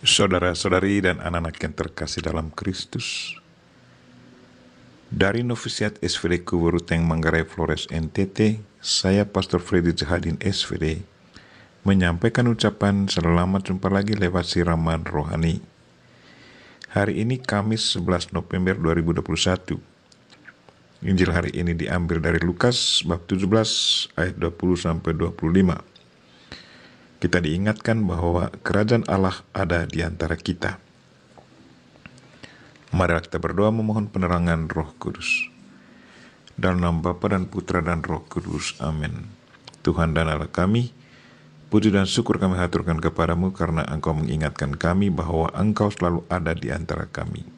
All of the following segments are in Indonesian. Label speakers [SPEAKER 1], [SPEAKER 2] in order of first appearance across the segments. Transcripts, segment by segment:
[SPEAKER 1] Saudara-saudari dan anak-anak yang terkasih dalam Kristus, dari Novisiat SVD Kuburuteng Manggarai Flores NTT, saya Pastor Freddy Jahadin SVD menyampaikan ucapan selamat jumpa lagi lewat siraman rohani. Hari ini Kamis 11 November 2021. Injil hari ini diambil dari Lukas bab 17 ayat 20-25. Kita diingatkan bahwa kerajaan Allah ada di antara kita. Mari kita berdoa memohon penerangan Roh Kudus. Dalam nama Bapa dan Putra dan Roh Kudus. Amin. Tuhan dan Allah kami, puji dan syukur kami haturkan kepadamu karena Engkau mengingatkan kami bahwa Engkau selalu ada di antara kami.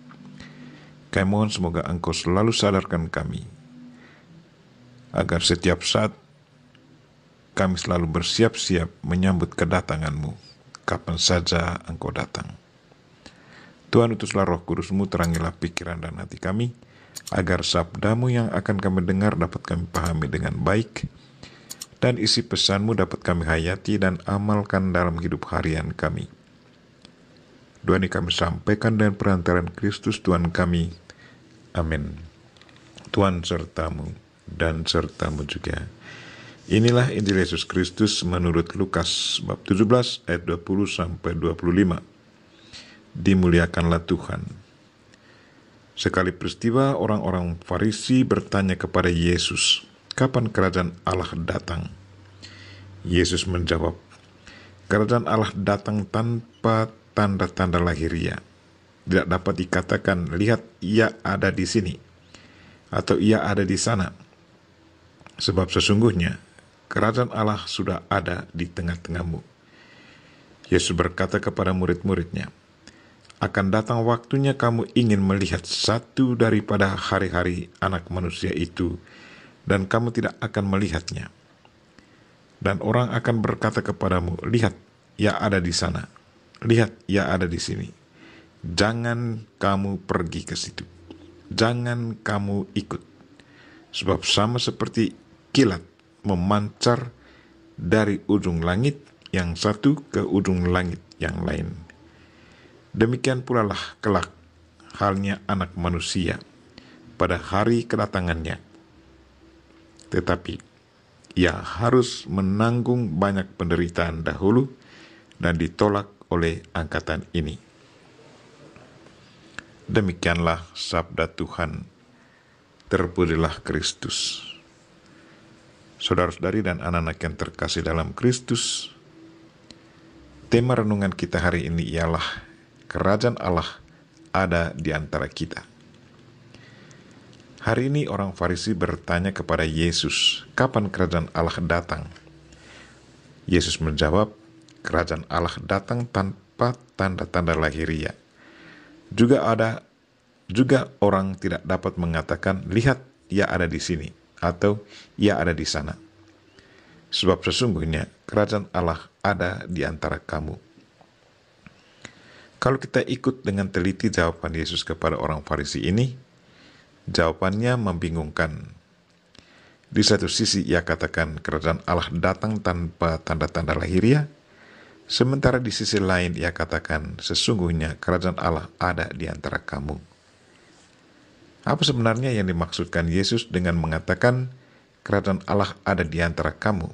[SPEAKER 1] Kami mohon semoga Engkau selalu sadarkan kami, agar setiap saat kami selalu bersiap-siap menyambut kedatangan-Mu, kapan saja Engkau datang. Tuhan, utuslah Roh Kudus-Mu, terangilah pikiran dan hati kami, agar sabda-Mu yang akan kami dengar dapat kami pahami dengan baik, dan isi pesan-Mu dapat kami hayati dan amalkan dalam hidup harian kami. Doa ini kami sampaikan dengan perantaran Kristus Tuhan kami. Amin. Tuhan serta-Mu dan serta-Mu juga. Inilah Injil Yesus Kristus menurut Lukas bab 17 ayat 20-25. Dimuliakanlah Tuhan. Sekali peristiwa orang-orang Farisi bertanya kepada Yesus, kapan kerajaan Allah datang? Yesus menjawab, kerajaan Allah datang tanpa tanda-tanda lahiriah. Tidak dapat dikatakan, lihat ia ada di sini, atau ia ada di sana. Sebab sesungguhnya, kerajaan Allah sudah ada di tengah-tengahmu. Yesus berkata kepada murid-muridnya, akan datang waktunya kamu ingin melihat satu daripada hari-hari anak manusia itu, dan kamu tidak akan melihatnya. Dan orang akan berkata kepadamu, lihat, ia ada di sana. Lihat, ia ada di sini. Jangan kamu pergi ke situ. Jangan kamu ikut. Sebab sama seperti kilat memancar dari ujung langit yang satu ke ujung langit yang lain. Demikian pula lah kelak halnya anak manusia pada hari kedatangannya. Tetapi ia harus menanggung banyak penderitaan dahulu dan ditolak oleh angkatan ini. Demikianlah sabda Tuhan. Terpujilah Kristus. Saudara-saudari dan anak-anak yang terkasih dalam Kristus, tema renungan kita hari ini ialah kerajaan Allah ada di antara kita. Hari ini orang Farisi bertanya kepada Yesus, kapan kerajaan Allah datang? Yesus menjawab, kerajaan Allah datang tanpa tanda-tanda lahiriah. Juga orang tidak dapat mengatakan, lihat, ia ada di sini, atau ia ada di sana. Sebab sesungguhnya kerajaan Allah ada di antara kamu. Kalau kita ikut dengan teliti jawaban Yesus kepada orang Farisi ini, jawabannya membingungkan. Di satu sisi ia katakan kerajaan Allah datang tanpa tanda-tanda lahiriah, sementara di sisi lain ia katakan sesungguhnya kerajaan Allah ada di antara kamu. Apa sebenarnya yang dimaksudkan Yesus dengan mengatakan kerajaan Allah ada di antara kamu?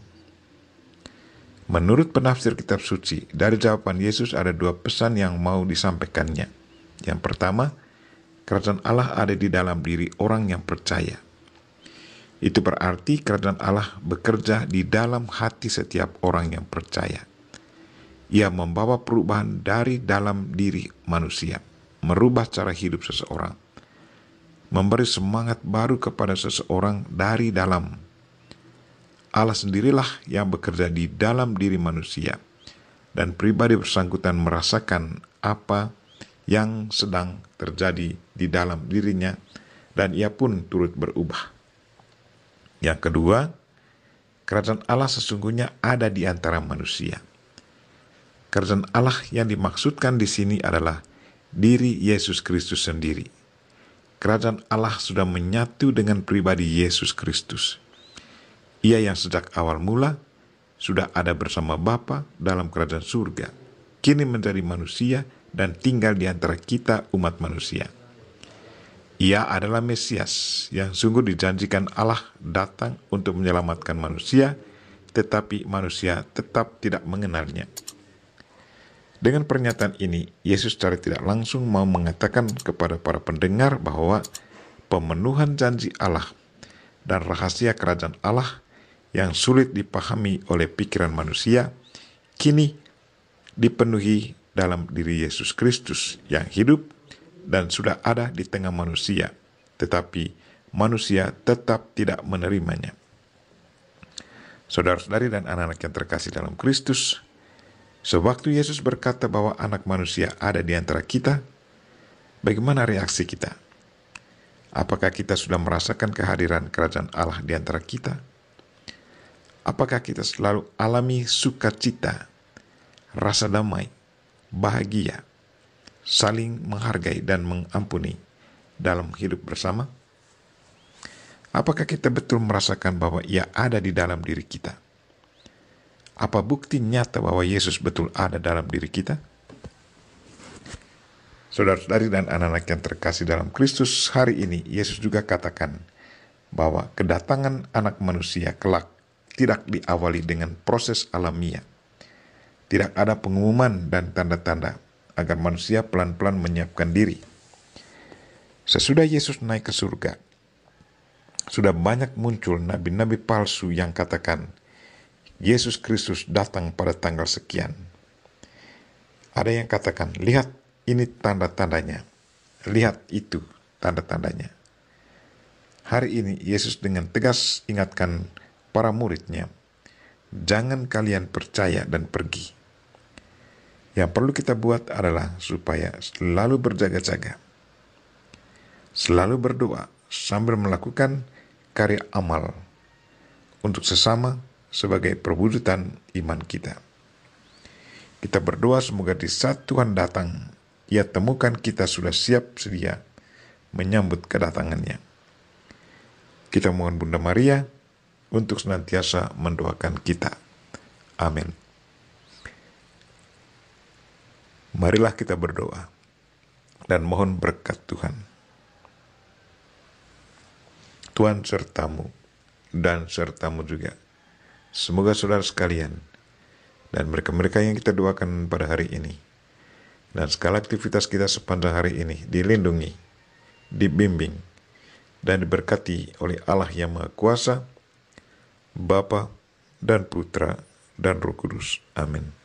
[SPEAKER 1] Menurut penafsir kitab suci, dari jawaban Yesus ada dua pesan yang mau disampaikannya. Yang pertama, kerajaan Allah ada di dalam diri orang yang percaya. Itu berarti kerajaan Allah bekerja di dalam hati setiap orang yang percaya. Ia membawa perubahan dari dalam diri manusia, merubah cara hidup seseorang, memberi semangat baru kepada seseorang dari dalam. Allah sendirilah yang bekerja di dalam diri manusia, dan pribadi bersangkutan merasakan apa yang sedang terjadi di dalam dirinya, dan ia pun turut berubah. Yang kedua, kerajaan Allah sesungguhnya ada di antara manusia. Kerajaan Allah yang dimaksudkan di sini adalah diri Yesus Kristus sendiri. Kerajaan Allah sudah menyatu dengan pribadi Yesus Kristus. Ia yang sejak awal mula sudah ada bersama Bapa dalam kerajaan surga, kini menjadi manusia dan tinggal di antara kita umat manusia. Ia adalah Mesias yang sungguh dijanjikan Allah datang untuk menyelamatkan manusia, tetapi manusia tetap tidak mengenalnya. Dengan pernyataan ini, Yesus secara tidak langsung mau mengatakan kepada para pendengar bahwa pemenuhan janji Allah dan rahasia kerajaan Allah yang sulit dipahami oleh pikiran manusia, kini dipenuhi dalam diri Yesus Kristus yang hidup dan sudah ada di tengah manusia, tetapi manusia tetap tidak menerimanya. Saudara-saudari dan anak-anak yang terkasih dalam Kristus, sewaktu Yesus berkata bahwa anak manusia ada di antara kita, bagaimana reaksi kita? Apakah kita sudah merasakan kehadiran kerajaan Allah di antara kita? Apakah kita selalu alami sukacita, rasa damai, bahagia, saling menghargai dan mengampuni dalam hidup bersama? Apakah kita betul merasakan bahwa Ia ada di dalam diri kita? Apa bukti nyata bahwa Yesus betul ada dalam diri kita? Saudara-saudari dan anak-anak yang terkasih dalam Kristus, hari ini Yesus juga katakan bahwa kedatangan anak manusia kelak tidak diawali dengan proses alamiah. Tidak ada pengumuman dan tanda-tanda agar manusia pelan-pelan menyiapkan diri. Sesudah Yesus naik ke surga, sudah banyak muncul nabi-nabi palsu yang katakan Yesus Kristus datang pada tanggal sekian. Ada yang katakan, lihat ini tanda-tandanya, lihat itu tanda-tandanya. Hari ini Yesus dengan tegas ingatkan para muridnya, jangan kalian percaya dan pergi. Yang perlu kita buat adalah supaya selalu berjaga-jaga, selalu berdoa sambil melakukan karya amal untuk sesama sebagai perwujudan iman kita. Kita berdoa semoga di saat Tuhan datang, Ia temukan kita sudah siap sedia menyambut kedatangannya. Kita mohon Bunda Maria untuk senantiasa mendoakan kita. Amin. Marilah kita berdoa dan mohon berkat Tuhan. Tuhan sertamu dan sertamu juga. Semoga saudara sekalian dan mereka-mereka yang kita doakan pada hari ini dan segala aktivitas kita sepanjang hari ini dilindungi, dibimbing, dan diberkati oleh Allah yang Maha Kuasa, Bapa dan Putra dan Roh Kudus. Amin.